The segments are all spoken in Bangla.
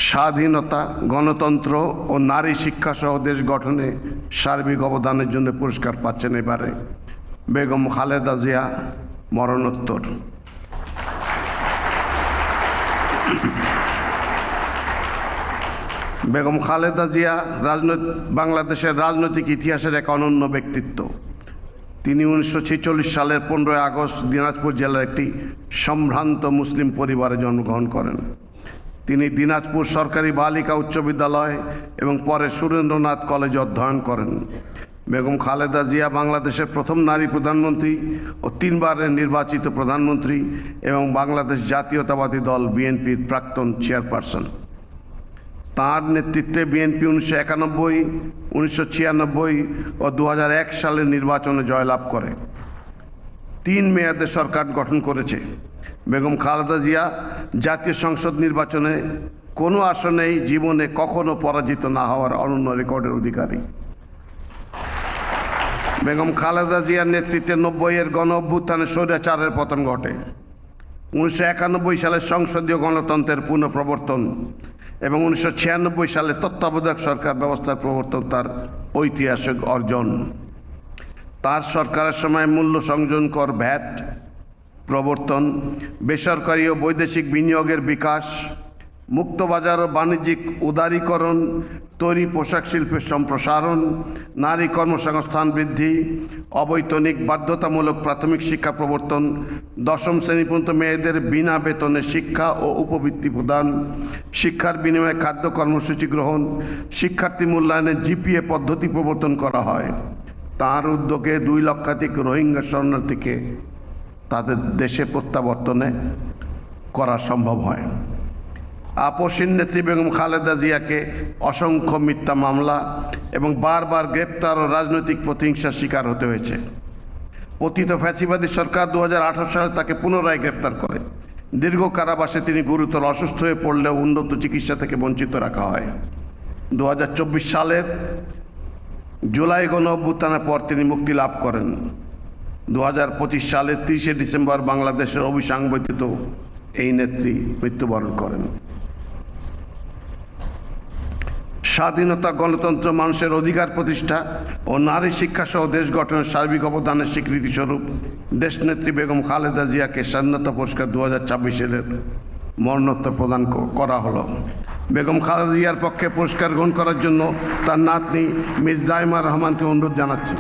স্বাধীনতা, গণতন্ত্র ও নারী শিক্ষা সহ দেশ গঠনে সার্বিক অবদানের জন্য পুরস্কার পাচ্ছেন এবারে বেগম খালেদা জিয়া মরণোত্তর। বেগম খালেদা জিয়া বাংলাদেশের রাজনৈতিক ইতিহাসের এক অনন্য ব্যক্তিত্ব। তিনি 1946 সালের 15 আগস্ট দিনাজপুর জেলার একটি সম্ভ্রান্ত মুসলিম পরিবারে জন্মগ্রহণ করেন। তিনি দিনাজপুর সরকারি বালিকা উচ্চ বিদ্যালয় এবং পরে সুরেন্দ্রনাথ কলেজে অধ্যয়ন করেন। বেগম খালেদা জিয়া বাংলাদেশের প্রথম নারী প্রধানমন্ত্রী ও 3 বারের নির্বাচিত প্রধানমন্ত্রী এবং বাংলাদেশ জাতীয়তাবাদী দল বিএনপির প্রাক্তন চেয়ারপারসন। তাঁর নেতৃত্বে বিএনপি 1991, 1996 ও 2001 সালের নির্বাচনে জয়লাভ করে 3 মেয়াদে সরকার গঠন করেছে। বেগম খালেদা জিয়া জাতীয় সংসদ নির্বাচনে কোনো আসনেই জীবনে কখনো পরাজিত না হওয়ার অনন্য রেকর্ডের অধিকারী। বেগম খালেদা জিয়ার নেতৃত্বে 90-এর গণ অভ্যুত্থানে স্বৈরাচারের পতন ঘটে। 1991 সালে সংসদীয় গণতন্ত্রের পুনঃপ্রবর্তন এবং 1996 সালে তত্ত্বাবধায়ক সরকার ব্যবস্থার প্রবর্তন তার ঐতিহাসিক অর্জন। তার সরকারের সময় মূল্য সংযোজন কর ভ্যাট প্রবর্তন, বেসরকারি ও বৈদেশিক বিনিয়োগের বিকাশ, মুক্তবাজার ও বাণিজ্যিক উদারীকরণ, তৈরি পোশাক শিল্পের সম্প্রসারণ, নারী কর্মসংস্থান বৃদ্ধি, অবৈতনিক বাধ্যতামূলক প্রাথমিক শিক্ষা প্রবর্তন, 10ম শ্রেণী পর্যন্ত মেয়েদের বিনা বেতনে শিক্ষা ও উপবৃত্তি প্রদান, শিক্ষার বিনিময়ে খাদ্য কর্মসূচি গ্রহণ, শিক্ষার্থী মূল্যায়নে জিপিএ পদ্ধতি প্রবর্তন করা হয়। তাঁর উদ্যোগে 2 লক্ষাধিক রোহিঙ্গা শরণার্থীকে তাদের দেশে প্রত্যাবর্তনে করা সম্ভব হয়। আপসীন নেত্রী বেগম খালেদা জিয়াকে অসংখ্য মিথ্যা মামলা এবং বারবার গ্রেপ্তার ও রাজনৈতিক প্রতিহিংসার শিকার হতে হয়েছে। পতিত ফ্যাসিবাদী সরকার 2018 সালে তাকে পুনরায় গ্রেপ্তার করে। দীর্ঘ কারাবাসে তিনি গুরুতর অসুস্থ হয়ে পড়লেও উন্নত চিকিৎসা থেকে বঞ্চিত রাখা হয়। 2024 সালের জুলাই গণ অভ্যুত্থানের পর তিনি মুক্তি লাভ করেন। 2025 সালের 30 ডিসেম্বর বাংলাদেশের অবিসংবাদিত এই নেত্রী মৃত্যুবরণ করেন। স্বাধীনতা, গণতন্ত্র, মানুষের অধিকার প্রতিষ্ঠা ও নারী শিক্ষা সহ দেশ গঠনের সার্বিক অবদানের স্বীকৃতিস্বরূপ দেশনেত্রী বেগম খালেদা জিয়াকে স্বাধীনতা পুরস্কার 2026-এর মরণোত্তর প্রদান করা হলো। বেগম খালেদা জিয়ার পক্ষে পুরস্কার গ্রহণ করার জন্য তার নাতনি মিস জাইমা রহমানকে অনুরোধ জানাচ্ছি।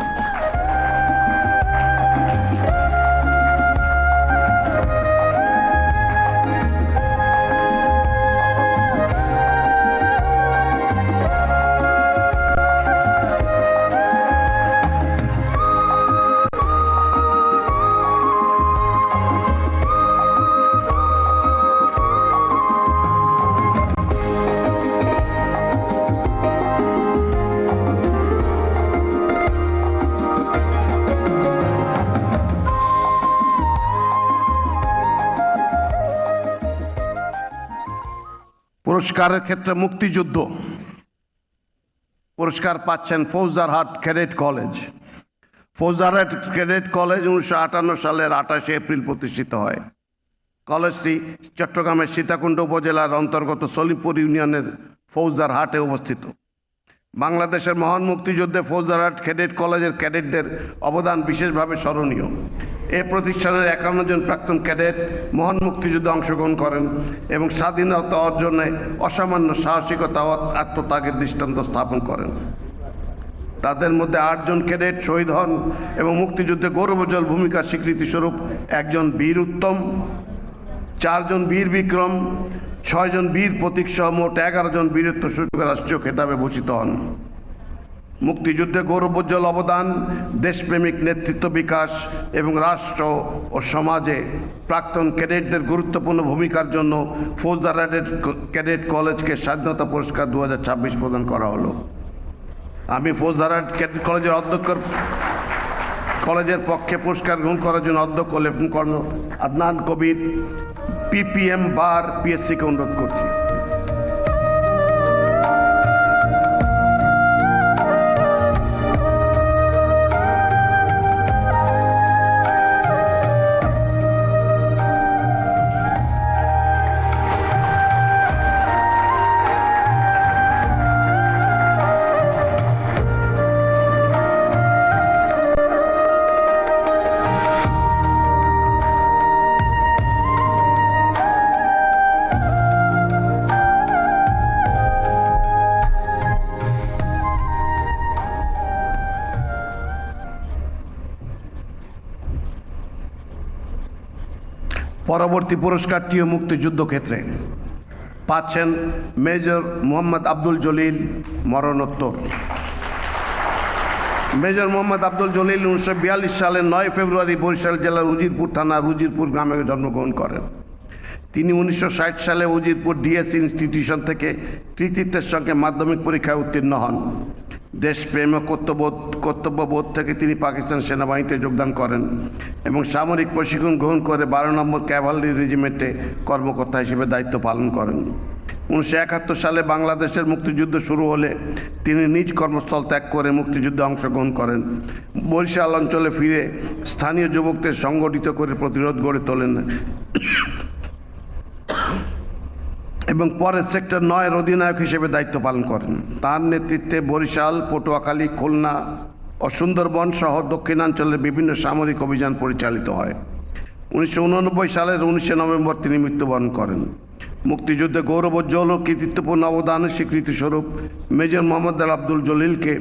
পুরস্কারের ক্ষেত্রে মুক্তিযুদ্ধ পুরস্কার পাচ্ছেন Faujdarhat cadet college. Faujdarhat cadet college 1958 সালের 28 এপ্রিল প্রতিষ্ঠিত হয়। কলেজটি চট্টগ্রামের সীতাকুণ্ড উপজেলার অন্তর্গত সলিমপুর ইউনিয়নের ফৌজদারহাটে অবস্থিত। বাংলাদেশের মহান মুক্তিযুদ্ধে ফৌজদারহাট ক্যাডেট কলেজের ক্যাডেটদের অবদান বিশেষভাবে স্মরণীয়। এই প্রতিষ্ঠানের 51 জন প্রাক্তন ক্যাডেট মহান মুক্তিযুদ্ধে অংশগ্রহণ করেন এবং স্বাধীনতা অর্জনে অসামান্য সাহসিকতা ও আত্মত্যাগের দৃষ্টান্ত স্থাপন করেন। তাদের মধ্যে 8 জন ক্যাডেট শহীদ হন এবং মুক্তিযুদ্ধে গৌরবোজ্জ্বল ভূমিকার স্বীকৃতিস্বরূপ 1 জন বীর উত্তম, 4 জন বীর বিক্রম, 6 জন বীর প্রতীক সহ মোট 11 জন বীরত্ব সূচক রাষ্ট্রীয় খেতাবে ভূষিত হন। মুক্তিযুদ্ধে গৌরবোজ্জ্বল অবদান, দেশপ্রেমিক নেতৃত্ব বিকাশ এবং রাষ্ট্র ও সমাজে প্রাক্তন ক্যাডেটদের গুরুত্বপূর্ণ ভূমিকার জন্য ফৌজদারহাট ক্যাডেট কলেজকে স্বাধীনতা পুরস্কার 2026 প্রদান করা হলো। আমি ফৌজদারহাট ক্যাডেট কলেজের পক্ষে পুরস্কার গ্রহণ করার জন্য অধ্যক্ষ লেফটেন্যান্ট কর্নেল আদনান কবির PPM বার PSC-কে অনুরোধ করছি। পরবর্তী পুরস্কারটিও মুক্তিযুদ্ধ ক্ষেত্রে পাচ্ছেন মেজর মোহাম্মদ আব্দুল জলিল, মরণোত্তর। মেজর মোহাম্মদ আব্দুল জলিল 1942 সালের 9 ফেব্রুয়ারি বরিশাল জেলার উজিরপুর থানার উজিরপুর গ্রামে জন্মগ্রহণ করেন। তিনি 1960 সালে উজিরপুর ডিএস ইনস্টিটিউশন থেকে কৃতিত্বের সঙ্গে মাধ্যমিক পরীক্ষায় উত্তীর্ণ হন। দেশপ্রেম ও কর্তব্যবোধ থেকে তিনি পাকিস্তান সেনাবাহিনীতে যোগদান করেন এবং সামরিক প্রশিক্ষণ গ্রহণ করে 12 নম্বর ক্যাভালরি রেজিমেন্টে কর্মকর্তা হিসেবে দায়িত্ব পালন করেন। 1971 সালে বাংলাদেশের মুক্তিযুদ্ধ শুরু হলে তিনি নিজ কর্মস্থল ত্যাগ করে মুক্তিযুদ্ধে অংশগ্রহণ করেন। বরিশাল অঞ্চলে ফিরে স্থানীয় যুবকদের সংগঠিত করে প্রতিরোধ গড়ে তোলেন এবং পরে সেক্টর 9-এর অধিনায়ক হিসেবে দায়িত্ব পালন করেন। তার নেতৃত্বে বরিশাল, পটুয়াখালী, খুলনা ও সুন্দরবন সহ দক্ষিণাঞ্চলের বিভিন্ন সামরিক অভিযান পরিচালিত হয়। 1989 সালের 19 নভেম্বর তিনি মৃত্যুবরণ করেন। মুক্তিযুদ্ধে গৌরবোজ্জ্বল ও কৃতিত্বপূর্ণ অবদানের স্বীকৃতিস্বরূপ মেজর মোহাম্মদ আব্দুল জলিলকে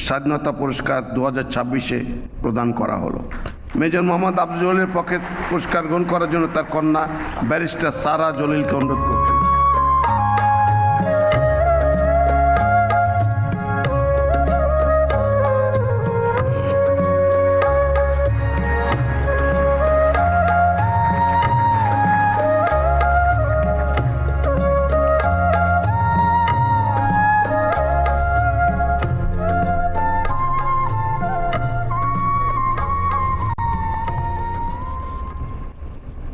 স্বাধীনতা পুরস্কার 2026-এ প্রদান করা হলো। মেজর মোহাম্মদ আব্দুল জলিলের পক্ষে পুরস্কার গ্রহণ করার জন্য তার কন্যা ব্যারিস্টার সারা জলিলকে অনুরোধ করছেন।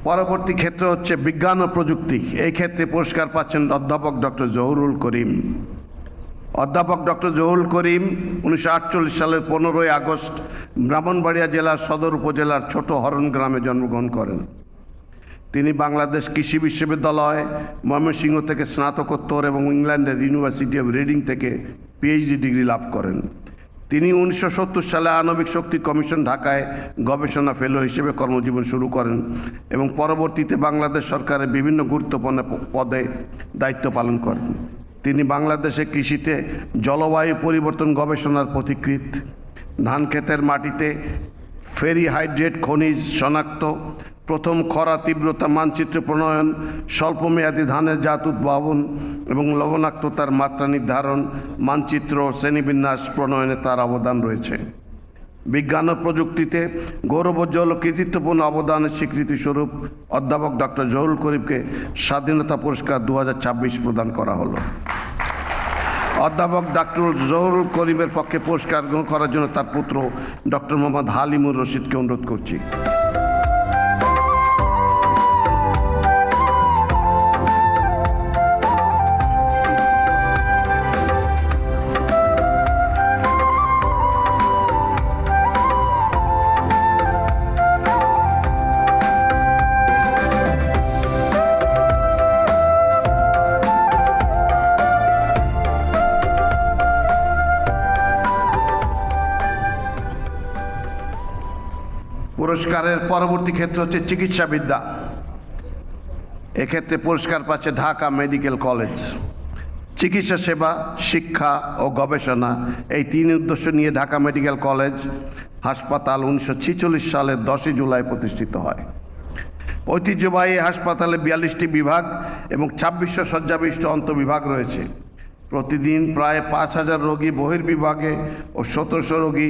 পরবর্তী ক্ষেত্র হচ্ছে বিজ্ঞান ও প্রযুক্তি। এই ক্ষেত্রে পুরস্কার পাচ্ছেন অধ্যাপক ডক্টর জহুরুল করিম। অধ্যাপক ডক্টর জহুরুল করিম 1948 সালের 15 আগস্ট ব্রাহ্মণবাড়িয়া জেলার সদর উপজেলার ছোট হরণ গ্রামে জন্মগ্রহণ করেন। তিনি বাংলাদেশ কৃষি বিশ্ববিদ্যালয় ময়মনসিংহ থেকে স্নাতকোত্তর এবং ইংল্যান্ডের ইউনিভার্সিটি অব রিডিং থেকে পিএইচডি ডিগ্রি লাভ করেন। তিনি 1970 সালে আণবিক শক্তি কমিশন ঢাকায় গবেষণা ফেলো হিসেবে কর্মজীবন শুরু করেন এবং পরবর্তীতে বাংলাদেশ সরকারের বিভিন্ন গুরুত্বপূর্ণ পদে দায়িত্ব পালন করেন। তিনি বাংলাদেশে কৃষিতে জলবায়ু পরিবর্তন গবেষণার পথিকৃৎ, ধান ক্ষেতের মাটিতে ফেরি হাইড্রেট খনিজ শনাক্ত, প্রথম খরা তীব্রতা মানচিত্র প্রণয়ন, স্বল্পমেয়াদী ধানের জাত উদ্ভাবন এবং লবণাক্ততার মাত্রা নির্ধারণ, মানচিত্র শ্রেণীবিন্যাস প্রণয়নে তার অবদান রয়েছে। বিজ্ঞান ও প্রযুক্তিতে গৌরবোজ্জ্বল ও কৃতিত্বপূর্ণ অবদানের স্বীকৃতিস্বরূপ অধ্যাপক ডক্টর জহুরুল করিমকে স্বাধীনতা পুরস্কার 2026 প্রদান করা হলো। অধ্যাপক ডক্টর জহুরুল করিমের পক্ষে পুরস্কার গ্রহণ করার জন্য তার পুত্র ডক্টর মোহাম্মদ হালিমুর রশিদকে অনুরোধ করছি। পুরস্কারের পরবর্তী ক্ষেত্র হচ্ছে চিকিৎসাবিদ্যা। এক্ষেত্রে পুরস্কার পাচ্ছে ঢাকা মেডিকেল কলেজ। চিকিৎসা সেবা, শিক্ষা ও গবেষণা এই 3 উদ্দেশ্য নিয়ে ঢাকা মেডিকেল কলেজ হাসপাতাল 1946 সালের 10 জুলাই প্রতিষ্ঠিত হয়। ঐতিহ্যবাহী হাসপাতালে 42টি বিভাগ এবং 2600 শয্যাবিশিষ্ট অন্তঃবিভাগ রয়েছে। প্রতিদিন প্রায় 5000 রোগী বহির্বিভাগে ও 1700 রোগী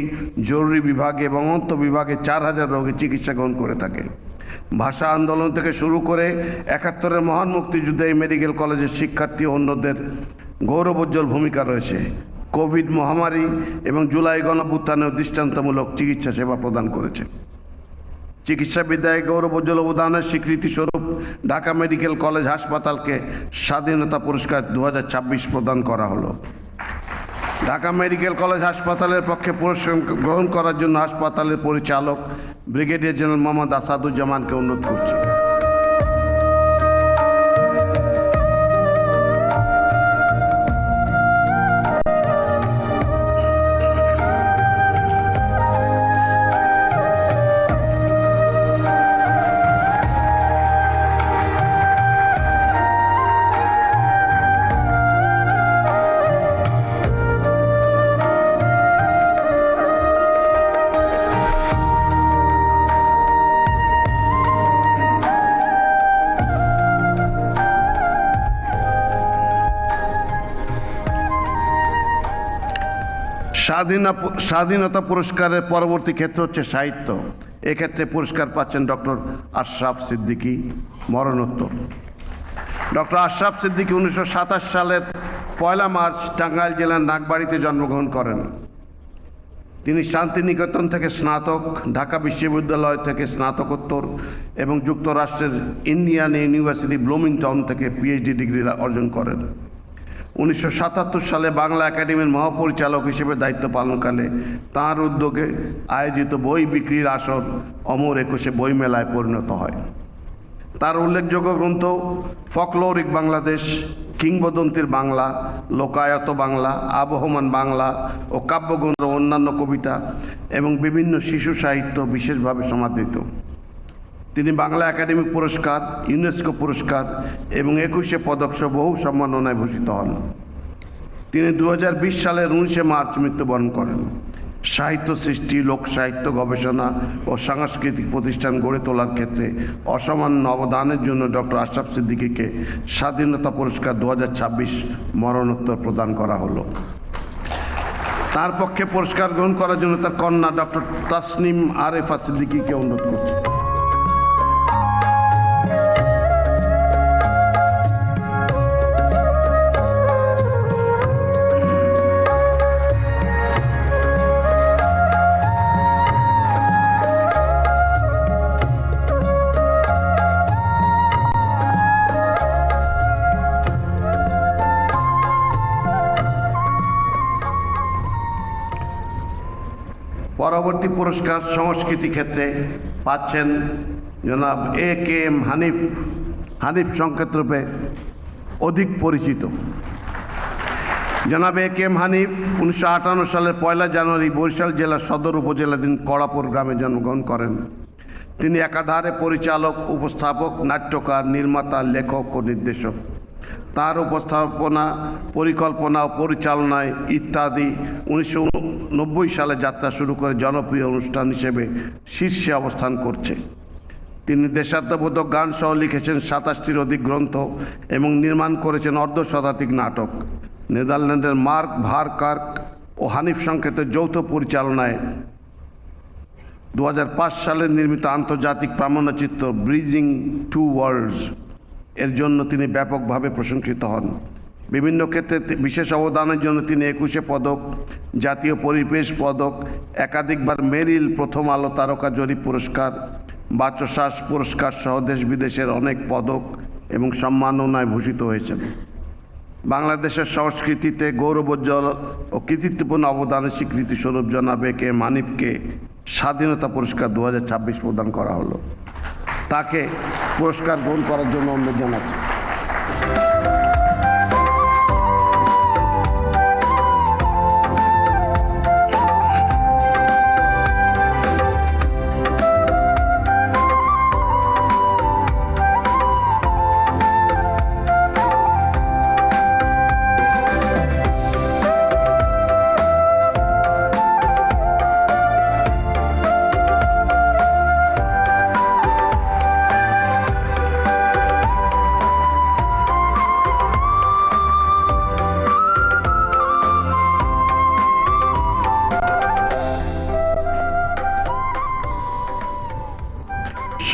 জরুরি বিভাগে এবং অন্তঃবিভাগে 4000 রোগী চিকিৎসা গ্রহণ করে থাকে। ভাষা আন্দোলন থেকে শুরু করে 71-এর মহান মুক্তিযুদ্ধে এই মেডিকেল কলেজের শিক্ষার্থী অন্যদের গৌরবোজ্জ্বল ভূমিকা রয়েছে। কোভিড মহামারী এবং জুলাই গণঅভ্যুত্থানেও দৃষ্টান্তমূলক চিকিৎসা সেবা প্রদান করেছে। চিকিৎসাবিদ্যায় গৌরবোজ্জ্বল অবদানের স্বীকৃতিস্বরূপ ঢাকা মেডিকেল কলেজ হাসপাতালকে স্বাধীনতা পুরস্কার 2026 প্রদান করা হলো। ঢাকা মেডিকেল কলেজ হাসপাতালের পক্ষে পুরস্কার গ্রহণ করার জন্য হাসপাতালের পরিচালক ব্রিগেডিয়ার জেনারেল মোহাম্মদ আসাদুজ্জামানকে অনুরোধ করছি। স্বাধীনতা পুরস্কারের পরবর্তী ক্ষেত্র হচ্ছে সাহিত্য। এক্ষেত্রে পুরস্কার পাচ্ছেন ডক্টর আশরাফ সিদ্দিকী, মরণোত্তর। ডক্টর আশরাফ সিদ্দিকী 1927 সালের 1 মার্চ টাঙ্গাইল জেলার নাগবাড়িতে জন্মগ্রহণ করেন। তিনি শান্তিনিকেতন থেকে স্নাতক, ঢাকা বিশ্ববিদ্যালয় থেকে স্নাতকোত্তর এবং যুক্তরাষ্ট্রের ইন্ডিয়ান ইউনিভার্সিটি ব্লুমিংটন থেকে পিএইচডি ডিগ্রি অর্জন করেন। 1977 সালে বাংলা একাডেমির মহাপরিচালক হিসেবে দায়িত্ব পালনকালে তাঁর উদ্যোগে আয়োজিত বই বিক্রির আসর অমর একুশে বইমেলায় পরিণত হয়। তার উল্লেখযোগ্য গ্রন্থ ফকলোরিক বাংলাদেশ, কিংবদন্তির বাংলা, লোকায়ত বাংলা, আবহমান বাংলা ও কাব্যগ্রন্থ, অন্যান্য কবিতা এবং বিভিন্ন শিশু সাহিত্য বিশেষভাবে সমাদৃত। তিনি বাংলা একাডেমি পুরস্কার, ইউনেস্কো পুরস্কার এবং 21 পদক সহ বহু সম্মাননায় ভূষিত হন। তিনি 2020 সালের 19 মার্চ মৃত্যুবরণ করেন। সাহিত্য সৃষ্টি, লোক সাহিত্য গবেষণা ও সাংস্কৃতিক প্রতিষ্ঠান গড়ে তোলার ক্ষেত্রে অসামান্য অবদানের জন্য ডক্টর আশরাফ সিদ্দিকীকে স্বাধীনতা পুরস্কার 2026 মরণোত্তর প্রদান করা হলো। তার পক্ষে পুরস্কার গ্রহণ করার জন্য তার কন্যা ডক্টর তাসনিম আরেফা সিদ্দিকীকে অনুরোধ করছি। পরবর্তী পুরস্কার সংস্কৃতি ক্ষেত্রে পাচ্ছেন জনাব A.K.M. হানিফ। হানিফ সংকেত রূপে অধিক পরিচিত। জনাব A.K.M. হানিফ 1958 সালের 1 জানুয়ারি বরিশাল জেলার সদর উপজেলাধীন কড়াপুর গ্রামে জন্মগ্রহণ করেন। তিনি একাধারে পরিচালক, উপস্থাপক, নাট্যকার, নির্মাতা, লেখক ও নির্দেশক। তার উপস্থাপনা, পরিকল্পনা ও পরিচালনায় ইত্যাদি 1990 সালে যাত্রা শুরু করে জনপ্রিয় অনুষ্ঠান হিসেবে শীর্ষে অবস্থান করছে। তিনি দেশাত্মবোধক গান সহ লিখেছেন 27টির অধিক গ্রন্থ এবং নির্মাণ করেছেন অর্ধশতাধিক নাটক। নেদারল্যান্ডের মার্ক ভারকার্ক ও হানিফ সংকেতের যৌথ পরিচালনায় 2005 সালে নির্মিত আন্তর্জাতিক প্রামাণ্যচিত্র ব্রিজিং টু ওয়ার্ল্ডস এর জন্য তিনি ব্যাপকভাবে প্রশংসিত হন। বিভিন্ন ক্ষেত্রে বিশেষ অবদানের জন্য তিনি 21 পদক, জাতীয় পরিবেশ পদক, একাধিকবার মেরিল প্রথম আলো তারকা জরিপ পুরস্কার, বাচশ্বাস পুরস্কার সহ দেশ বিদেশের অনেক পদক এবং সম্মাননায় ভূষিত হয়েছেন। বাংলাদেশের সংস্কৃতিতে গৌরবোজ্জ্বল ও কৃতিত্বপূর্ণ অবদানের স্বীকৃতি স্বরূপ জনাব A.K.M. হানিফকে স্বাধীনতা পুরস্কার 2026 প্রদান করা হলো। তাকে পুরস্কার গ্রহণ করার জন্য অনুরোধ জানাচ্ছি।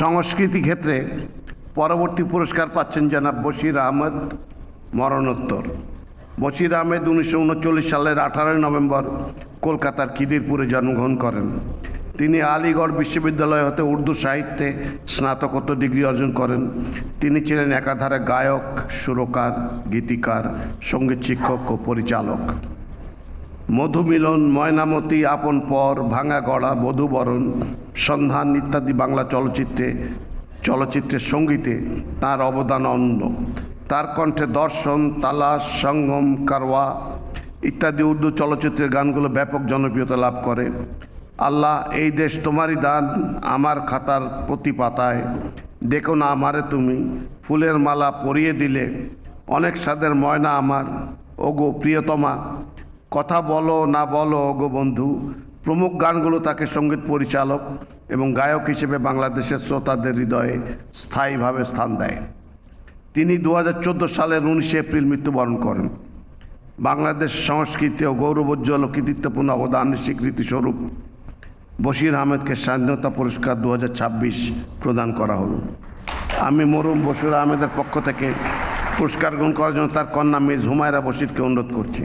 সংস্কৃতি ক্ষেত্রে পরবর্তী পুরস্কার পাচ্ছেন জনাব বশির আহমেদ, মরণোত্তর। বশির আহমেদ 1939 সালের 18 নভেম্বর কলকাতার খিদিরপুরে জন্মগ্রহণ করেন। তিনি আলিগড় বিশ্ববিদ্যালয় হতে উর্দু সাহিত্যে স্নাতকোত্তর ডিগ্রি অর্জন করেন। তিনি ছিলেন একাধারে গায়ক, সুরকার, গীতিকার, সঙ্গীত শিক্ষক ও পরিচালক। মধুমিলন, ময়নামতি, আপন পর, ভাঙা গড়া, বধূবরণ, সন্ধান ইত্যাদি বাংলা চলচ্চিত্রের সঙ্গীতে তার অবদান অনন্য। তার কণ্ঠে দর্শন, তালাশ, সঙ্গম, কারওয়া ইত্যাদি উর্দু চলচ্চিত্রের গানগুলো ব্যাপক জনপ্রিয়তা লাভ করে। আল্লাহ এই দেশ তোমারই দান, আমার খাতার প্রতি পাতায়, দেখো না আমারে তুমি, ফুলের মালা পরিয়ে দিলে, অনেক স্বাদের ময়না আমার, ওগো প্রিয়তমা, কথা বলো না বলো ওগো বন্ধু প্রমুখ গানগুলো তাকে সঙ্গীত পরিচালক এবং গায়ক হিসেবে বাংলাদেশের শ্রোতাদের হৃদয়ে স্থায়ীভাবে স্থান দেয়। তিনি 2014 সালের 19 এপ্রিল মৃত্যুবরণ করেন। বাংলাদেশ সংস্কৃতি ও গৌরবোজ্জ্বল ও কৃতিত্বপূর্ণ অবদানের স্বীকৃতি স্বরূপ বশির আহমেদকে স্বাধীনতা পুরস্কার 2026 প্রদান করা হলো। আমি মরহুম বশির আহমেদের পক্ষ থেকে পুরস্কার গ্রহণ করার জন্য তার কন্যা মিস হুমায়রা বশিরকে অনুরোধ করছি।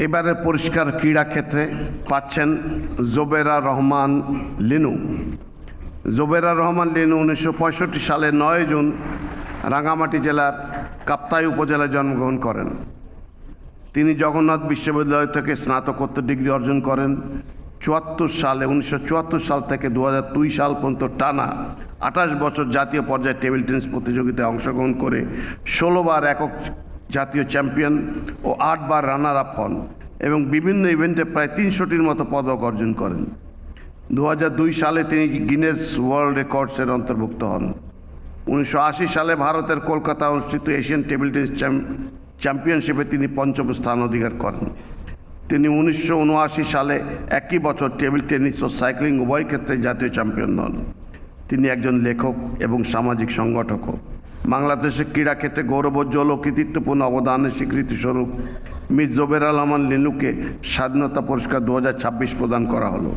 এবারে পুরস্কার ক্রীড়া ক্ষেত্রে পাচ্ছেন জোবেরা রহমান লিনু। জোবেরা রহমান লিনু 1965 সালে 9 জুন রাঙ্গামাটি জেলার কাপ্তাই উপজেলায় জন্মগ্রহণ করেন। তিনি জগন্নাথ বিশ্ববিদ্যালয় থেকে স্নাতকোত্তর ডিগ্রি অর্জন করেন। 1974 সাল থেকে 2002 সাল পর্যন্ত টানা 28 বছর জাতীয় পর্যায়ে টেবিল টেনিস প্রতিযোগিতায় অংশগ্রহণ করে 16 বার একক জাতীয় চ্যাম্পিয়ন ও 8 বার রানার আপ হন এবং বিভিন্ন ইভেন্টে প্রায় 300টির মতো পদক অর্জন করেন। 2002 সালে তিনি গিনেস ওয়ার্ল্ড রেকর্ডসের অন্তর্ভুক্ত হন। 1980 সালে ভারতের কলকাতা অনুষ্ঠিত এশিয়ান টেবিল টেনিস চ্যাম্পিয়নশিপে তিনি 5ম স্থান অধিকার করেন। তিনি 1979 সালে একই বছর টেবিল টেনিস ও সাইক্লিং উভয় ক্ষেত্রে জাতীয় চ্যাম্পিয়ন হন। তিনি একজন লেখক এবং সামাজিক সংগঠকও। বাংলাদেশের ক্রীড়াক্ষেত্রে গৌরবোজ্জ্বল ও কৃতিত্বপূর্ণ অবদানের স্বীকৃতি স্বরূপ মিস জোবেরা রহমান লিনুকে স্বাধীনতা পুরস্কার 2026 প্রদান করা হলো।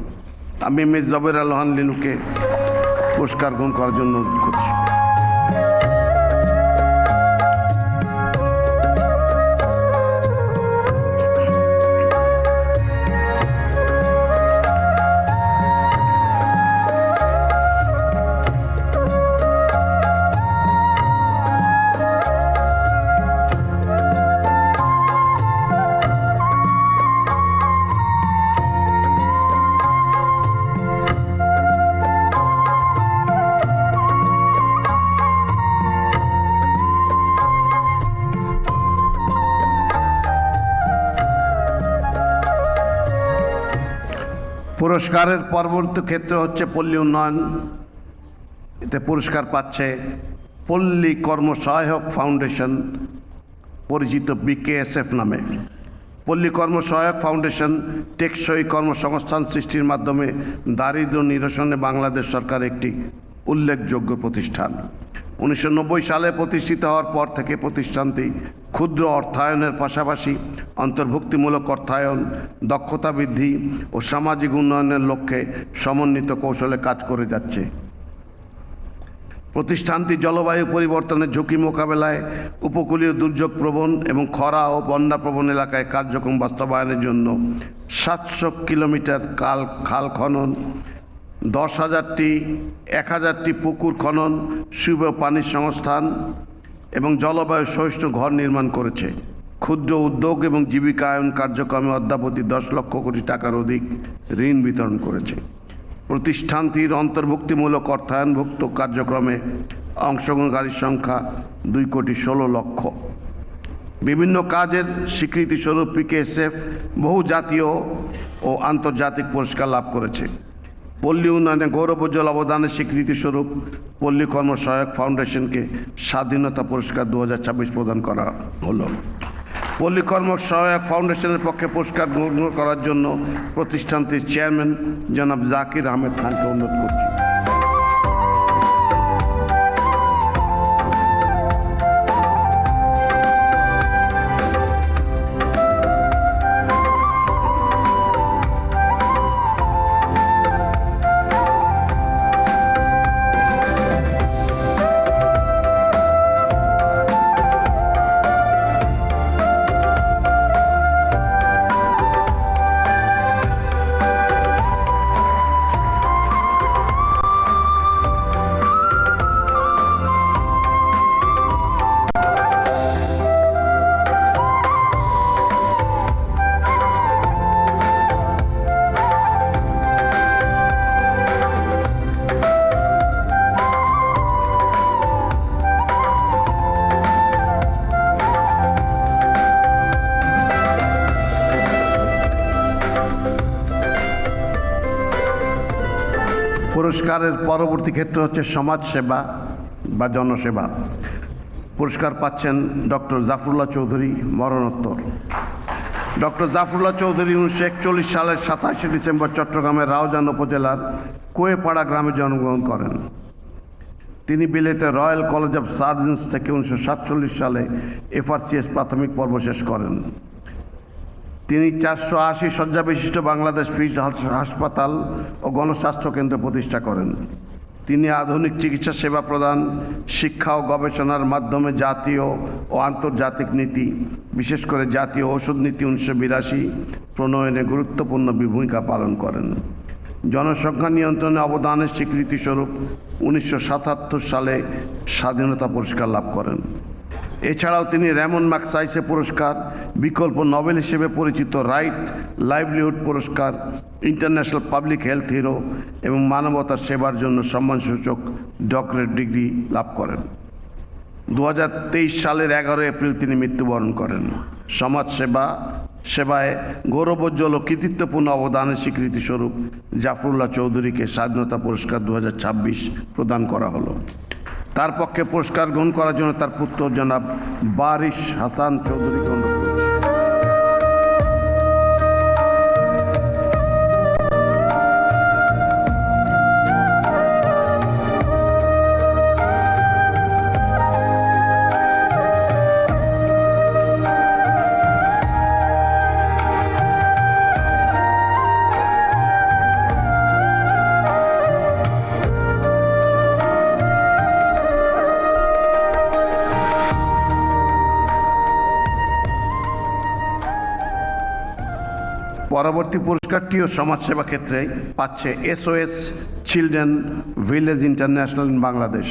আমি মিস জোবেরা রহমান লিনুকে পুরস্কার গ্রহণ করার জন্য অনুরোধ করছি। পুরস্কারের পরবর্তী ক্ষেত্র হচ্ছে পল্লী উন্নয়ন। এতে পুরস্কার পাচ্ছে পল্লী কর্মসহায়ক ফাউন্ডেশন, পরিচিত বিকেএসএফ নামে। পল্লী কর্মসহায়ক ফাউন্ডেশন টেকসই কর্মসংস্থান সৃষ্টির মাধ্যমে দারিদ্র্য নিরসনে বাংলাদেশ সরকার একটি উল্লেখযোগ্য প্রতিষ্ঠান। 1990 সালে প্রতিষ্ঠিত হওয়ার পর থেকে প্রতিষ্ঠানটি ক্ষুদ্র অর্থায়নের পাশাপাশি অন্তর্ভুক্তিমূলক অর্থায়ন, দক্ষতা বৃদ্ধি ও সামাজিক উন্নয়নের লক্ষ্যে সমন্বিত কৌশলে কাজ করে যাচ্ছে। প্রতিষ্ঠানটি জলবায়ু পরিবর্তনের ঝুঁকি মোকাবেলায়, উপকূলীয় দুর্যোগ প্রবণ এবং খরা ও বন্যা প্রবণ এলাকায় কার্যক্রম বাস্তবায়নের জন্য 700 কিলোমিটার খাল খনন, 10,000টি পুকুর খনন, শুভ পানির সংস্থান এবং জলবায়ু সহিষ্ণু ঘর নির্মাণ করেছে। ক্ষুদ্র উদ্যোগ এবং জীবিকায়ন কার্যক্রমে অদ্যাবধি 10 লক্ষ কোটি টাকার অধিক ঋণ বিতরণ করেছে। প্রতিষ্ঠানটির অন্তর্ভুক্তিমূলক অর্থায়নভুক্ত কার্যক্রমে অংশগ্রহণকারীর সংখ্যা 2,16,00,000। বিভিন্ন কাজের স্বীকৃতিস্বরূপ পিকেএসএফ বহু জাতীয় ও আন্তর্জাতিক পুরস্কার লাভ করেছে। পল্লী উন্নয়নে গৌরবোজ্জ্বল অবদানের স্বীকৃতিস্বরূপ পল্লী কর্মসহায়ক ফাউন্ডেশনকে স্বাধীনতা পুরস্কার 2026 প্রদান করা হলো। পল্লী কর্মসহায়ক ফাউন্ডেশনের পক্ষে পুরস্কার গ্রহণ করার জন্য প্রতিষ্ঠানটির চেয়ারম্যান জনাব জাকির আহমেদ খানকে অনুরোধ করছি। পুরস্কারের পরবর্তী ক্ষেত্র হচ্ছে সমাজসেবা বা জনসেবা। পুরস্কার পাচ্ছেন ডক্টর জাফরুল্লাহ চৌধুরী, মরণোত্তর। ডক্টর জাফরুল্লাহ চৌধুরী 1941 সালের 27 ডিসেম্বর চট্টগ্রামের রাউজান উপজেলার কোয়েপাড়া গ্রামে জন্মগ্রহণ করেন। তিনি বিলেতে রয়্যাল কলেজ অফ সার্জনস থেকে 1947 সালে FRCS প্রাথমিক পর্ব শেষ করেন। তিনি 480 শয্যা বিশিষ্ট বাংলাদেশ ফিল্ড হাসপাতাল ও গণস্বাস্থ্য কেন্দ্র প্রতিষ্ঠা করেন। তিনি আধুনিক চিকিৎসা সেবা প্রদান, শিক্ষা ও গবেষণার মাধ্যমে জাতীয় ও আন্তর্জাতিক নীতি, বিশেষ করে জাতীয় ঔষধ নীতি 1982 প্রণয়নে গুরুত্বপূর্ণ ভূমিকা পালন করেন। জনসংখ্যা নিয়ন্ত্রণে অবদানের স্বীকৃতিস্বরূপ 1977 সালে স্বাধীনতা পুরস্কার লাভ করেন। এছাড়াও তিনি র্যামন ম্যাগসাইসে পুরস্কার, বিকল্প নোবেল হিসেবে পরিচিত রাইট লাইভলিহুড পুরস্কার, ইন্টারন্যাশনাল পাবলিক হেলথ হিরো এবং মানবতার সেবার জন্য সম্মানসূচক ডক্টরেট ডিগ্রি লাভ করেন। 2023 সালের 11 এপ্রিল তিনি মৃত্যুবরণ করেন। সেবায় গৌরবোজ্জ্বল ও কৃতিত্বপূর্ণ অবদানের স্বীকৃতিস্বরূপ জাফরুল্লাহ চৌধুরীকে স্বাধীনতা পুরস্কার 2026 প্রদান করা হলো। তার পক্ষে পুরস্কার গ্রহণ করার জন্য তার পুত্র জনাব বারিশ হাসান চৌধুরীকে অনুরোধ করছি। পরবর্তী পুরস্কারটিও সমাজসেবা ক্ষেত্রে পাচ্ছে SOS children village international in Bangladesh.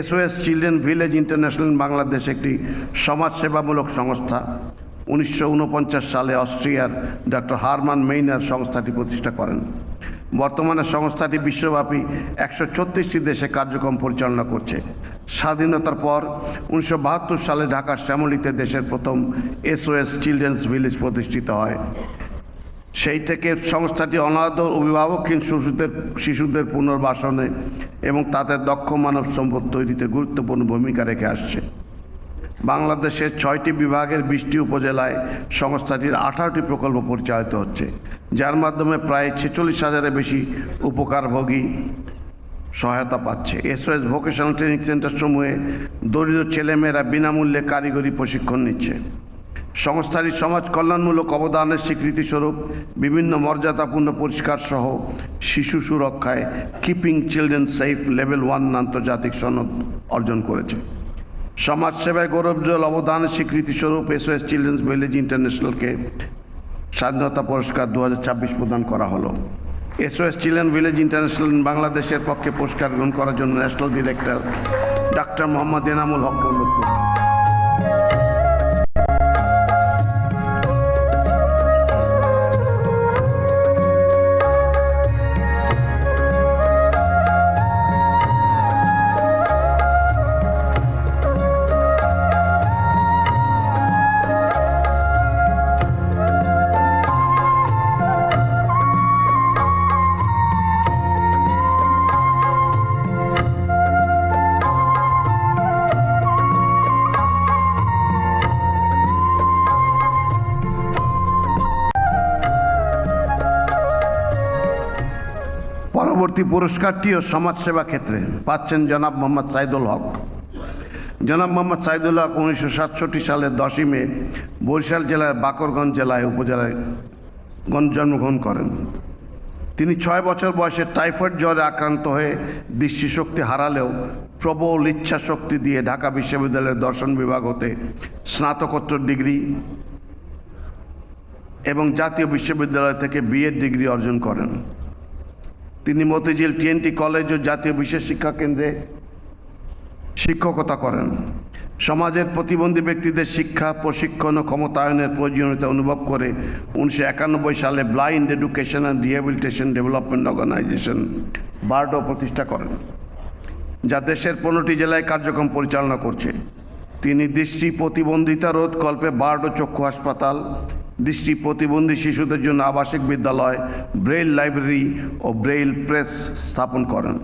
SOS children village international in Bangladesh একটি সমাজসেবামূলক সংস্থা। 1949 সালে অস্ট্রিয়ার ডক্টর হারমান মেইনার সংস্থাটি প্রতিষ্ঠা করেন। বর্তমানে সংস্থাটি বিশ্বব্যাপী 136টি দেশে কার্যক্রম পরিচালনা করছে। স্বাধীনতার পর 1972 সালে ঢাকার শ্যামলীতে দেশের প্রথম SOS চিলড্রেন্স ভিলেজ প্রতিষ্ঠিত হয়। সেই থেকে সংস্থাটি অনাথ ও অভিভাবকহীন শিশুদের পুনর্বাসনে এবং তাদের দক্ষ মানব সম্পদ তৈরিতে গুরুত্বপূর্ণ ভূমিকা রেখে আসছে। বাংলাদেশের 6টি বিভাগের 20টি উপজেলায় সংস্থাটির 18টি প্রকল্প পরিচালিত হচ্ছে, যার মাধ্যমে প্রায় 46,000-এর বেশি উপকারভোগী সহায়তা পাচ্ছে। SOS ভোকেশনাল ট্রেনিং সেন্টার সমূহে দরিদ্র ছেলেমেয়েরা বিনামূল্যে কারিগরি প্রশিক্ষণ নিচ্ছে। সংস্থাটি সমাজ কল্যাণমূলক অবদানের স্বীকৃতিস্বরূপ বিভিন্ন মর্যাদাপূর্ণ পুরস্কার সহ শিশু সুরক্ষায় কিপিং চিলড্রেন সেফ লেভেল 1 আন্তর্জাতিক সনদ অর্জন করেছে। সমাজসেবায় গৌরবোজ্জ্বল অবদানের স্বীকৃতিস্বরূপ SOS চিলড্রেন্স ভিলেজ ইন্টারন্যাশনালকে স্বাধীনতা পুরস্কার 2026 প্রদান করা হলো। SOS চিলড্রেন ভিলেজ ইন্টারন্যাশনাল বাংলাদেশের পক্ষে পুরস্কার গ্রহণ করার জন্য national director doctor Mohammad Enamul হককে অনুরোধ করছি। পরবর্তী পুরস্কারটিও সমাজসেবা ক্ষেত্রে পাচ্ছেন জনাব মোহাম্মদ সাইদুল হক। জনাব মোহাম্মদ সাইদুল হক 1967 সালের 10ই মে বরিশাল জেলার বাকরগঞ্জ উপজেলায় জন্মগ্রহণ করেন। তিনি 6 বছর বয়সে টাইফয়েড জ্বরে আক্রান্ত হয়ে দৃষ্টিশক্তি হারালেও প্রবল ইচ্ছা শক্তি দিয়ে ঢাকা বিশ্ববিদ্যালয়ের দর্শন বিভাগ হতে স্নাতকোত্তর ডিগ্রি এবং জাতীয় বিশ্ববিদ্যালয় থেকে BEd ডিগ্রি অর্জন করেন। তিনি মতিঝিল TNT কলেজ ও জাতীয় বিশেষ শিক্ষা কেন্দ্রে শিক্ষকতা করেন। সমাজের প্রতিবন্ধী ব্যক্তিদের শিক্ষা, প্রশিক্ষণ ও ক্ষমতায়নের প্রয়োজনীয়তা অনুভব করে 1991 সালে blind education and rehabilitation development organization BARDO প্রতিষ্ঠা করেন, যা দেশের 15টি জেলায় কার্যক্রম পরিচালনা করছে। তিনি দৃষ্টি প্রতিবন্ধিতা রোধকল্পে বারডো চক্ষু হাসপাতাল, দৃষ্টি প্রতিবন্ধী শিশুদের জন্য আবাসিক বিদ্যালয়, ব্রেইল লাইব্রেরি ও ব্রেইল প্রেস স্থাপন করেন।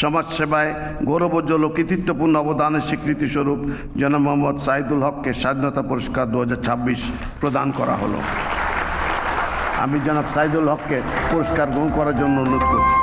সমাজসেবায় গৌরবোজ্জ্বল ও কৃতিত্বপূর্ণ অবদানের স্বীকৃতিস্বরূপ জনাব মোহাম্মদ সাইদুল হককে স্বাধীনতা পুরস্কার 2026 প্রদান করা হলো। আমি জনাব সাইদুল হককে পুরস্কার গ্রহণ করার জন্য অনুরোধ করছি।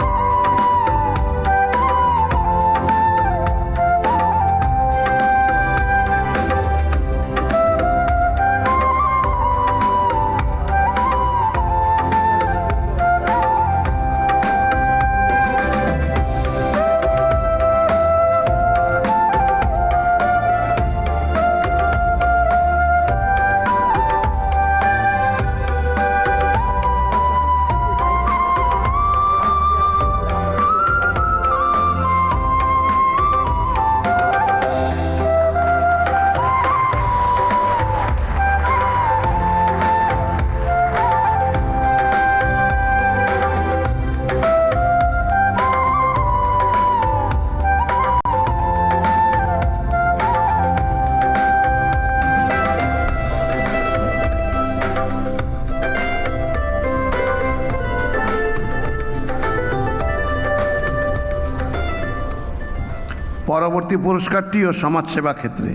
পরবর্তী পুরস্কারটিও সমাজসেবা ক্ষেত্রে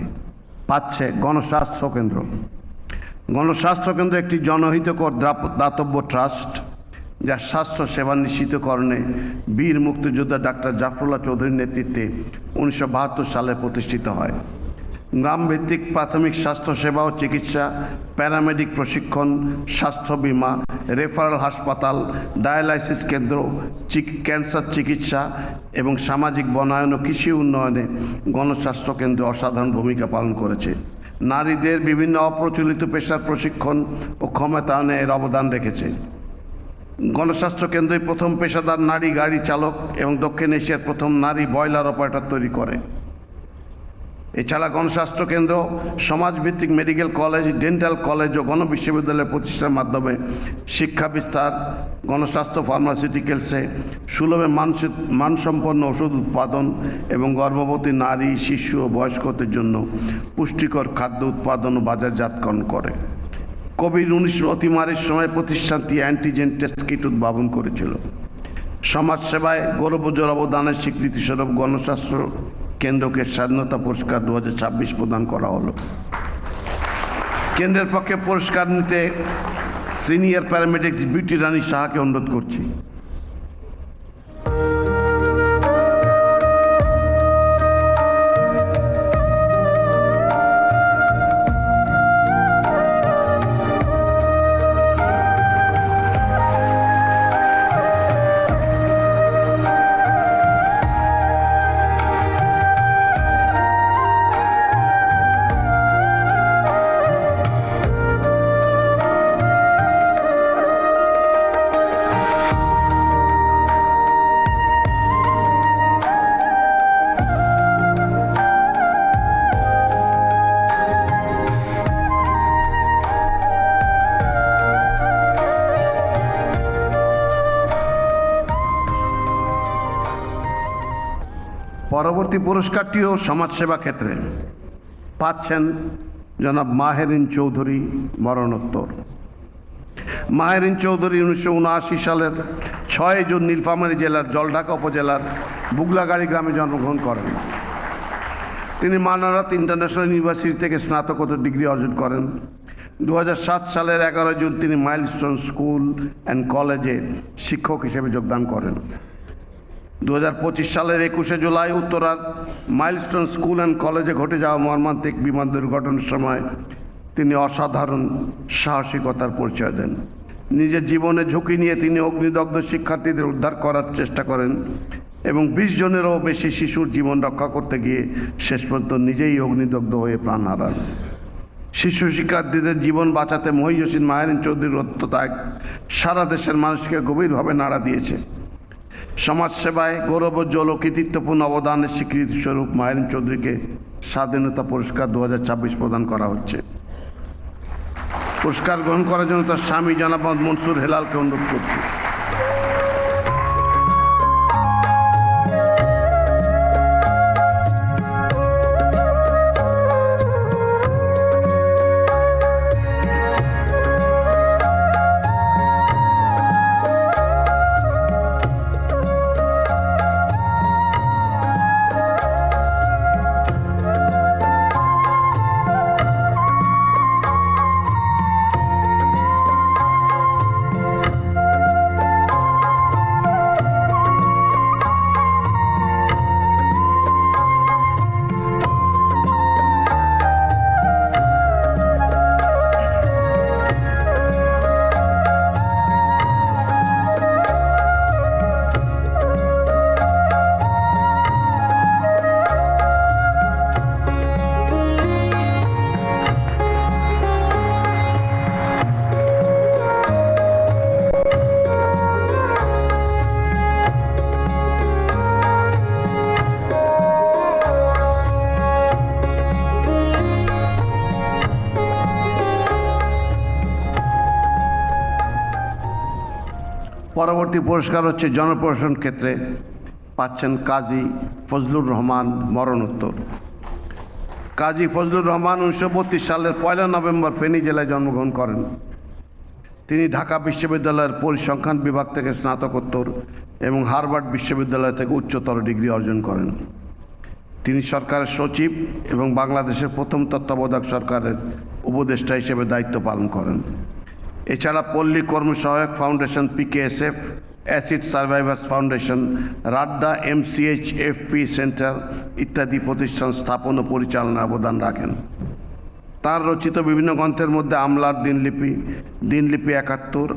পাচ্ছে গণস্বাস্থ্য কেন্দ্র। গণস্বাস্থ্য কেন্দ্র একটি জনহিতকর দাতব্য ট্রাস্ট যা স্বাস্থ্য সেবা নিশ্চিতকরণে বীর মুক্তিযোদ্ধা ডাক্তার জাফরুল্লাহ চৌধুরীর নেতৃত্বে 1972 সালে প্রতিষ্ঠিত হয়। গ্রামভিত্তিক প্রাথমিক স্বাস্থ্যসেবা ও চিকিৎসা, প্যারামেডিক প্রশিক্ষণ, স্বাস্থ্য বিমা, রেফারেল হাসপাতাল, ডায়ালাইসিস কেন্দ্র, ক্যান্সার চিকিৎসা এবং সামাজিক বনায়ন ও কৃষি উন্নয়নে গণস্বাস্থ্য কেন্দ্র অসাধারণ ভূমিকা পালন করেছে। নারীদের বিভিন্ন অপ্রচলিত পেশার প্রশিক্ষণ ও ক্ষমতায়নে এর অবদান রেখেছে। গণস্বাস্থ্য কেন্দ্রই প্রথম পেশাদার নারী গাড়ি চালক এবং দক্ষিণ এশিয়ার প্রথম নারী বয়লার অপারেটর তৈরি করে। এছাড়া গণস্বাস্থ্য কেন্দ্র সমাজভিত্তিক মেডিকেল কলেজ, ডেন্টাল কলেজ ও গণবিশ্ববিদ্যালয় প্রতিষ্ঠার মাধ্যমে শিক্ষা বিস্তার, গণস্বাস্থ্য ফার্মাসিউটিক্যালসে সুলভে মানসম্পন্ন ওষুধ উৎপাদন এবং গর্ভবতী নারী, শিশু ও বয়স্কদের জন্য পুষ্টিকর খাদ্য উৎপাদন ও বাজারজাতকরণ করে। কোভিড-19 অতিমারির সময় প্রতিষ্ঠানটি অ্যান্টিজেন টেস্ট কিট উদ্ভাবন করেছিল। সমাজসেবায় গৌরবোজ্জ্বল অবদানের স্বীকৃতিস্বরূপ গণস্বাস্থ্য কেন্দ্রকে স্বাধীনতা পুরস্কার 2026 প্রদান করা হলো। কেন্দ্রের পক্ষে পুরস্কার নিতে সিনিয়র প্যারামেডিক্স বিউটি রানী সাহাকে অনুরোধ করছি। পরবর্তী পুরস্কারটিও সমাজসেবা ক্ষেত্রে পাচ্ছেন জনাব মাহেরিন চৌধুরী, মরণোত্তর। মাহেরিন চৌধুরী 1979 সালের 6 জুন নীলফামারী জেলার জলঢাকা উপজেলার বুগলাগাড়ি গ্রামে জন্মগ্রহণ করেন। তিনি মানারাত ইন্টারন্যাশনাল ইউনিভার্সিটি থেকে স্নাতকোত্তর ডিগ্রি অর্জন করেন। 2007 সালের 11 জুন তিনি মাইলস্টোন স্কুল অ্যান্ড কলেজে শিক্ষক হিসেবে যোগদান করেন। 2025 সালের 21 জুলাই উত্তরার মাইলস্টোন স্কুল অ্যান্ড কলেজে ঘটে যাওয়া মর্মান্তিক বিমান দুর্ঘটনার সময় তিনি অসাধারণ সাহসিকতার পরিচয় দেন। নিজের জীবনে ঝুঁকি নিয়ে তিনি অগ্নিদগ্ধ শিক্ষার্থীদের উদ্ধার করার চেষ্টা করেন এবং 20 জনেরও বেশি শিশুর জীবন রক্ষা করতে গিয়ে শেষ পর্যন্ত নিজেই অগ্নিদগ্ধ হয়ে প্রাণ হারান। শিশু শিক্ষার্থীদের জীবন বাঁচাতে মহিয়সীন মাহেরিন চৌধুরীর আত্মত্যাগ সারা দেশের মানুষকে গভীরভাবে নাড়া দিয়েছে। সমাজসেবায় গৌরবোজ্জ্বল ও কৃতিত্বপূর্ণ অবদানের স্বীকৃতিস্বরূপ মাহেরিন চৌধুরীকে স্বাধীনতা পুরস্কার 2026 প্রদান করা হচ্ছে। পুরস্কার গ্রহণ করার জন্য তার স্বামী জনাব মনসুর হেলালকে অনুরোধ করছি। পরবর্তী পুরস্কার হচ্ছে জনপ্রশাসন ক্ষেত্রে পাচ্ছেন কাজী ফজলুর রহমান, মরণোত্তর। কাজী ফজলুর রহমান 1932 সালের 1 নভেম্বর ফেনী জেলায় জন্মগ্রহণ করেন। তিনি ঢাকা বিশ্ববিদ্যালয়ের পরিসংখ্যান বিভাগ থেকে স্নাতকোত্তর এবং হার্ভার্ড বিশ্ববিদ্যালয় থেকে উচ্চতর ডিগ্রি অর্জন করেন। তিনি সরকারের সচিব এবং বাংলাদেশের প্রথম তত্ত্বাবধায়ক সরকারের উপদেষ্টা হিসেবে দায়িত্ব পালন করেন। এছাড়া Palli Karma Sahayak foundation PKSF, acid survivors foundation, Radda, MCHFP centre ইত্যাদি প্রতিষ্ঠান স্থাপন ও পরিচালনায় অবদান রাখেন। তার রচিত বিভিন্ন গ্রন্থের মধ্যে আমলার দিনলিপি, দিনলিপি 71,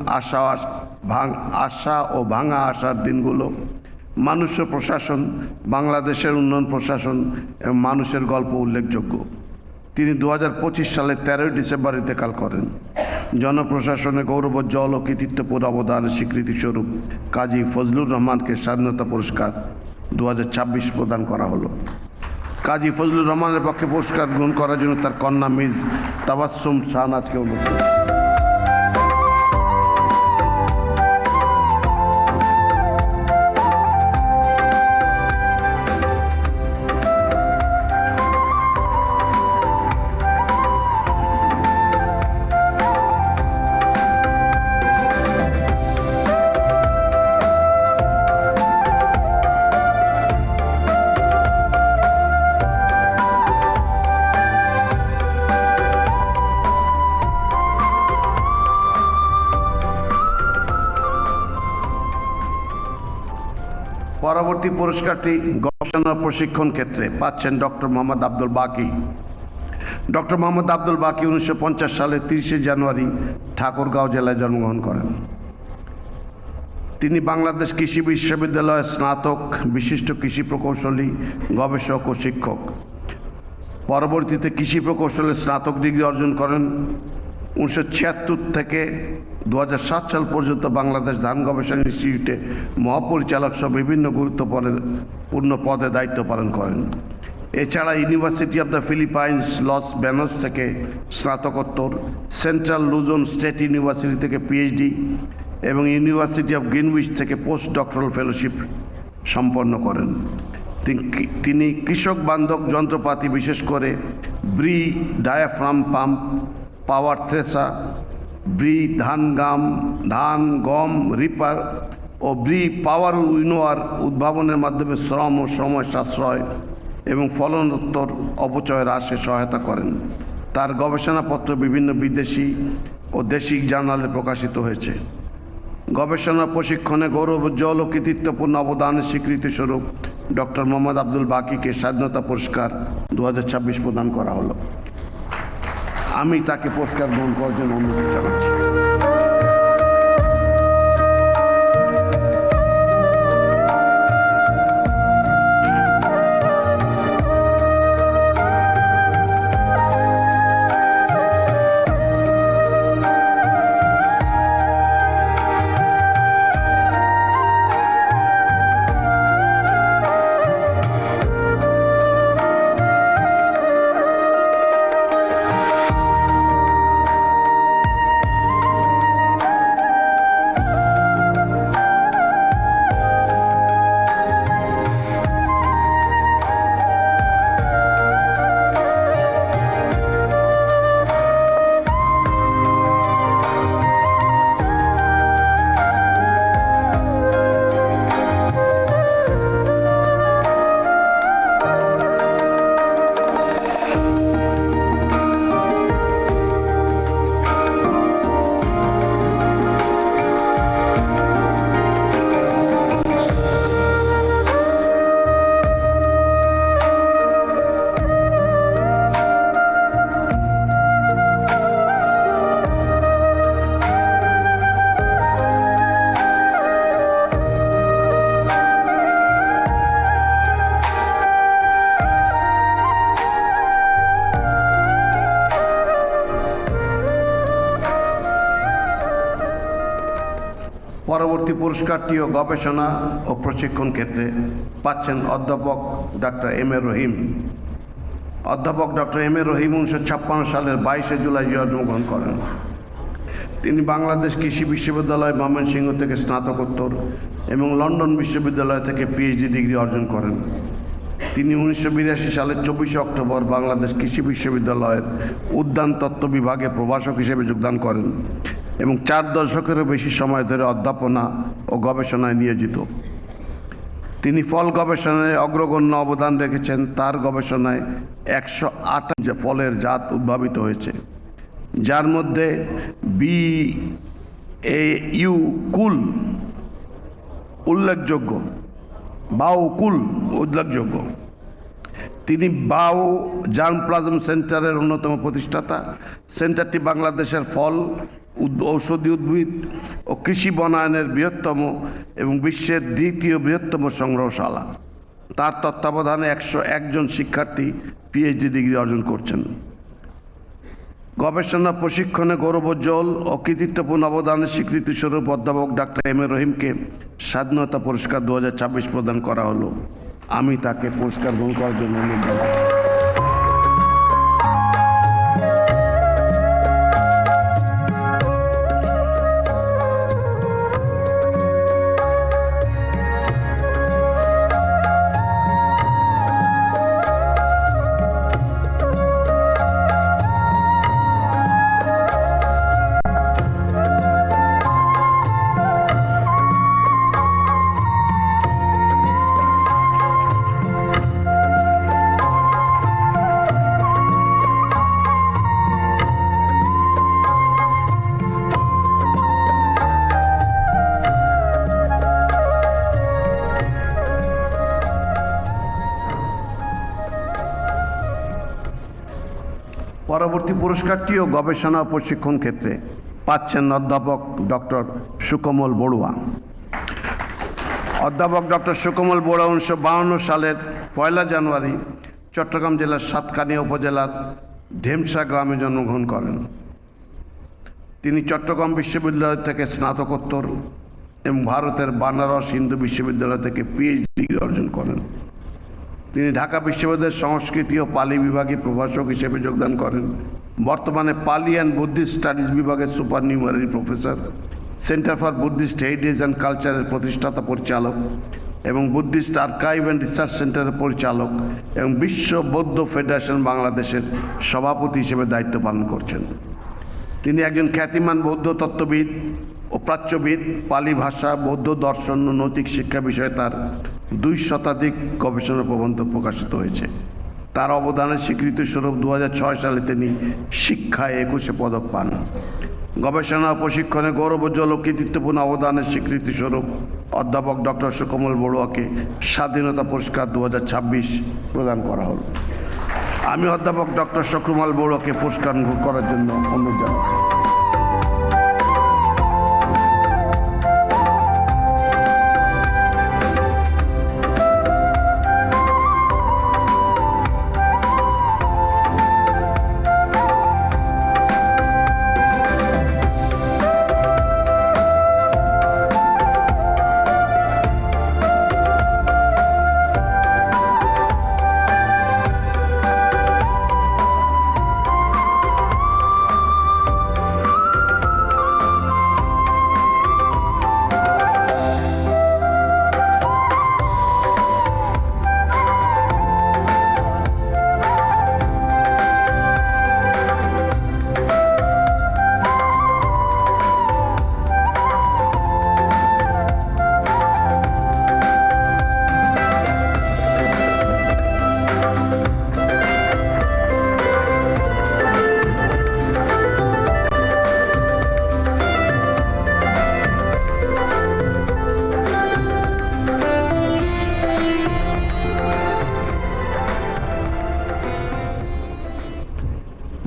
আশা ও ভাঙা আশার দিনগুলো, মানুষ ও প্রশাসন, বাংলাদেশের উন্নয়ন প্রশাসন এবং মানুষের গল্প উল্লেখযোগ্য। তিনি 2025 সালের 13 ডিসেম্বর ইন্তেকাল করেন। জনপ্রশাসনে গৌরবোজ্জ্বল ও কৃতিত্বপূর্ণ অবদানের স্বীকৃতিস্বরূপ কাজী ফজলুর রহমানকে স্বাধীনতা পুরস্কার 2026 প্রদান করা হলো। কাজী ফজলুর রহমানের পক্ষে পুরস্কার গ্রহণ করার জন্য তার কন্যা মিস তাবাসসুম শাহনাজকে অনুরোধ করেন। পরবর্তী পুরস্কারটি গবেষণা প্রশিক্ষণ ক্ষেত্রে পাচ্ছেন ডক্টর মোহাম্মদ আব্দুল বাকি। ডক্টর মোহাম্মদ আব্দুল বাকি 1950 সালের 30 জানুয়ারি ঠাকুরগাঁও জেলায় জন্মগ্রহণ করেন। তিনি বাংলাদেশ কৃষি বিশ্ববিদ্যালয়ের স্নাতক, বিশিষ্ট কৃষি প্রকৌশলী, গবেষক ও শিক্ষক। পরবর্তীতে কৃষি প্রকৌশলে স্নাতক ডিগ্রি অর্জন করেন। 1976 থেকে 2007 সাল পর্যন্ত বাংলাদেশ ধান গবেষণা ইনস্টিটিউটে মহাপরিচালক সহ বিভিন্ন গুরুত্বপূর্ণ পদে দায়িত্ব পালন করেন। এছাড়া university of the Philippines Los Banos থেকে স্নাতকোত্তর, সেন্ট্রাল লুজন স্টেট ইউনিভার্সিটি থেকে PhD এবং ইউনিভার্সিটি অব গ্রিনউইচ থেকে পোস্ট ডক্টরাল ফেলোশিপ সম্পন্ন করেন। তিনি কৃষক বান্ধব যন্ত্রপাতি, বিশেষ করে ব্রি ডায়াফ্রাম পাম্প, পাওয়ার থ্রেসার, ব্রি ধান গম রিপার ও ব্রি পাওয়ার উইনোয়ার উদ্ভাবনের মাধ্যমে শ্রম ও সময় সাশ্রয় এবং ফলনোত্তর অপচয় হ্রাসে সহায়তা করেন। তার গবেষণাপত্র বিভিন্ন বিদেশি ও দেশিক জার্নালে প্রকাশিত হয়েছে। গবেষণা প্রশিক্ষণে গৌরবোজ্জ্বল ও কৃতিত্বপূর্ণ অবদানের স্বীকৃতিস্বরূপ ডক্টর মোহাম্মদ আব্দুল বাকিকে স্বাধীনতা পুরস্কার 2026 প্রদান করা হলো। আমি তাকে পুরস্কার গ্রহণ করার জন্য অনুরোধ জানাচ্ছি। পরবর্তী পুরস্কারটিও গবেষণা ও প্রশিক্ষণ ক্ষেত্রে পাচ্ছেন অধ্যাপক ডক্টর এম এ রহিম। অধ্যাপক ডক্টর এম এ রহিম 1956 সালের 22 জুলাই জন্মগ্রহণ করেন। তিনি বাংলাদেশ কৃষি বিশ্ববিদ্যালয় ময়মনসিংহ থেকে স্নাতকোত্তর এবং লন্ডন বিশ্ববিদ্যালয় থেকে পিএইচডি ডিগ্রি অর্জন করেন। তিনি 1982 সালের 24 অক্টোবর বাংলাদেশ কৃষি বিশ্ববিদ্যালয়ের উদ্যান তত্ত্ব বিভাগে প্রভাষক হিসেবে যোগদান করেন এবং 4 দশকেরও বেশি সময় ধরে অধ্যাপনা ও গবেষণায় নিয়োজিত। তিনি ফল গবেষণায় অগ্রগণ্য অবদান রেখেছেন। তার গবেষণায় 108 ফলের জাত উদ্ভাবিত হয়েছে, যার মধ্যে BAU কুল উল্লেখযোগ্য। তিনি বাউ জার্মপ্লাজম সেন্টারের অন্যতম প্রতিষ্ঠাতা। সেন্টারটি বাংলাদেশের ফল, ঔষধি উদ্ভিদ ও কৃষি বনায়নের বৃহত্তম এবং বিশ্বের দ্বিতীয় বৃহত্তম সংগ্রহশালা। তার তত্ত্বাবধানে 101 জন শিক্ষার্থী পিএইচডি ডিগ্রি অর্জন করছেন। গবেষণা প্রশিক্ষণে গৌরবোজ্জ্বল ও কৃতিত্বপূর্ণ অবদানের স্বীকৃতিস্বরূপ অধ্যাপক ডাক্তার এম এ রহিমকে স্বাধীনতা পুরস্কার 2026 প্রদান করা হলো। আমি তাকে পুরস্কার গ্রহণ করার জন্য অনুরোধ জানাই। পরবর্তী পুরস্কারটিও গবেষণা ও প্রশিক্ষণ ক্ষেত্রে পাচ্ছেন অধ্যাপক ডক্টর সুকোমল বড়ুয়া। অধ্যাপক ডক্টর সুকোমল বড়ুয়া 1952 সালের 1 জানুয়ারি চট্টগ্রাম জেলার সাতকানিয়া উপজেলার ঢেমসা গ্রামে জন্মগ্রহণ করেন। তিনি চট্টগ্রাম বিশ্ববিদ্যালয় থেকে স্নাতকোত্তর এবং ভারতের বানারস হিন্দু বিশ্ববিদ্যালয় থেকে পিএইচডি ডিগ্রি অর্জন করেন। তিনি ঢাকা বিশ্ববিদ্যালয়ের সংস্কৃতি ও পালি বিভাগে প্রভাষক হিসেবে যোগদান করেন। বর্তমানে পালি অ্যান্ড বুদ্ধিস্ট স্টাডিজ বিভাগের supernumerary professor, centre for Buddhist heritage and কালচারের প্রতিষ্ঠাতা পরিচালক এবং বুদ্ধিস্ট আর্কাইভ অ্যান্ড রিসার্চ সেন্টারের পরিচালক এবং বিশ্ব বৌদ্ধ ফেডারেশন বাংলাদেশের সভাপতি হিসেবে দায়িত্ব পালন করছেন। তিনি একজন খ্যাতিমান বৌদ্ধ তত্ত্ববিদ ও প্রাচ্যবিদ। পালি ভাষা, বৌদ্ধ দর্শন ও নৈতিক শিক্ষা বিষয়ে তার 2 শতাধিক গবেষণা প্রবন্ধ প্রকাশিত হয়েছে। তার অবদানের স্বীকৃতিস্বরূপ 2006 সালে তিনি শিক্ষায় 21 পদক পান। গবেষণা ও প্রশিক্ষণে গৌরবোজ্জ্বল ও কৃতিত্বপূর্ণ অবদানের স্বীকৃতিস্বরূপ অধ্যাপক ডক্টর সুকোমল বড়ুয়াকে স্বাধীনতা পুরস্কার 2026 প্রদান করা হল। আমি অধ্যাপক ডক্টর সুকোমল বড়ুয়াকে পুরস্কার করার জন্য অনুরোধ জানাচ্ছি।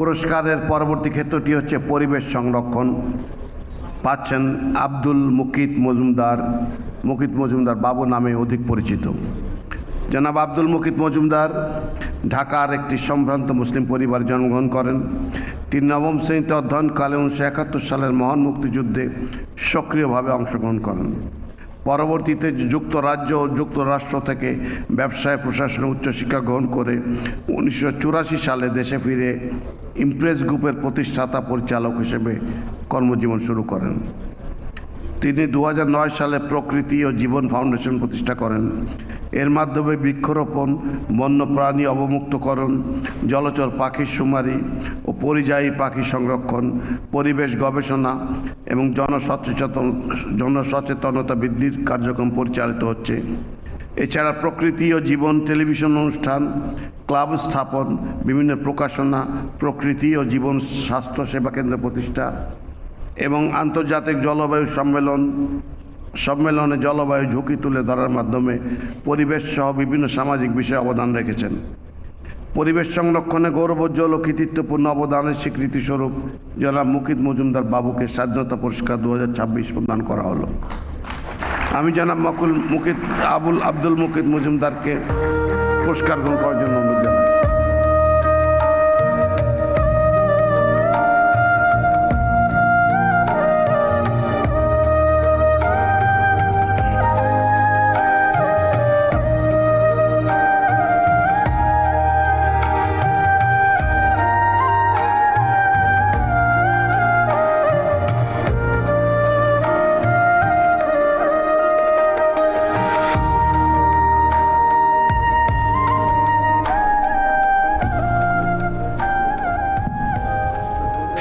পুরস্কারের পরবর্তী ক্ষেত্রটি হচ্ছে পরিবেশ সংরক্ষণ। পাচ্ছেন আব্দুল মুকিত মজুমদার। মুকিত মজুমদার বাবু নামে অধিক পরিচিত। জনাব আব্দুল মুকিত মজুমদার ঢাকার একটি সম্ভ্রান্ত মুসলিম পরিবারে জন্মগ্রহণ করেন। তিনি 9ম শ্রেণীতে অধ্যয়নকালে 1971 সালের মহান মুক্তিযুদ্ধে সক্রিয়ভাবে অংশগ্রহণ করেন। পরবর্তীতে যুক্তরাজ্য ও যুক্তরাষ্ট্র থেকে ব্যবসায় প্রশাসনে উচ্চশিক্ষা গ্রহণ করে 1984 সালে দেশে ফিরে ইমপ্রেস গ্রুপের প্রতিষ্ঠাতা পরিচালক হিসেবে কর্মজীবন শুরু করেন। তিনি 2009 সালে প্রকৃতি ও জীবন ফাউন্ডেশন প্রতিষ্ঠা করেন। এর মাধ্যমে বৃক্ষরোপণ, বন্যপ্রাণী অবমুক্তকরণ, জলচর পাখির শুমারি ও পরিযায়ী পাখি সংরক্ষণ, পরিবেশ গবেষণা এবং জনসচেতনতা বৃদ্ধির কার্যক্রম পরিচালিত হচ্ছে। এছাড়া প্রকৃতি ও জীবন টেলিভিশন অনুষ্ঠান, ক্লাব স্থাপন, বিভিন্ন প্রকাশনা, প্রকৃতি ও জীবন স্বাস্থ্য সেবা কেন্দ্র প্রতিষ্ঠা এবং আন্তর্জাতিক জলবায়ু সম্মেলনে জলবায়ু ঝুঁকি তুলে ধরার মাধ্যমে পরিবেশ সহ বিভিন্ন সামাজিক বিষয়ে অবদান রেখেছেন। পরিবেশ সংরক্ষণে গৌরবোজ্জ্বল ও কৃতিত্বপূর্ণ অবদানের স্বীকৃতিস্বরূপ জনাব মুকিত মজুমদার বাবুকে স্বাধীনতা পুরস্কার 2026 প্রদান করা হলো। আমি জনাব আব্দুল মুকিত মজুমদারকে পুরস্কার গ্রহণ করার জন্য অনুরোধ জানাচ্ছি।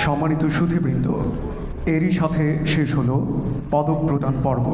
সম্মানিত সুধীবৃন্দ, এরই সাথে শেষ হলো পদক প্রদান পর্ব।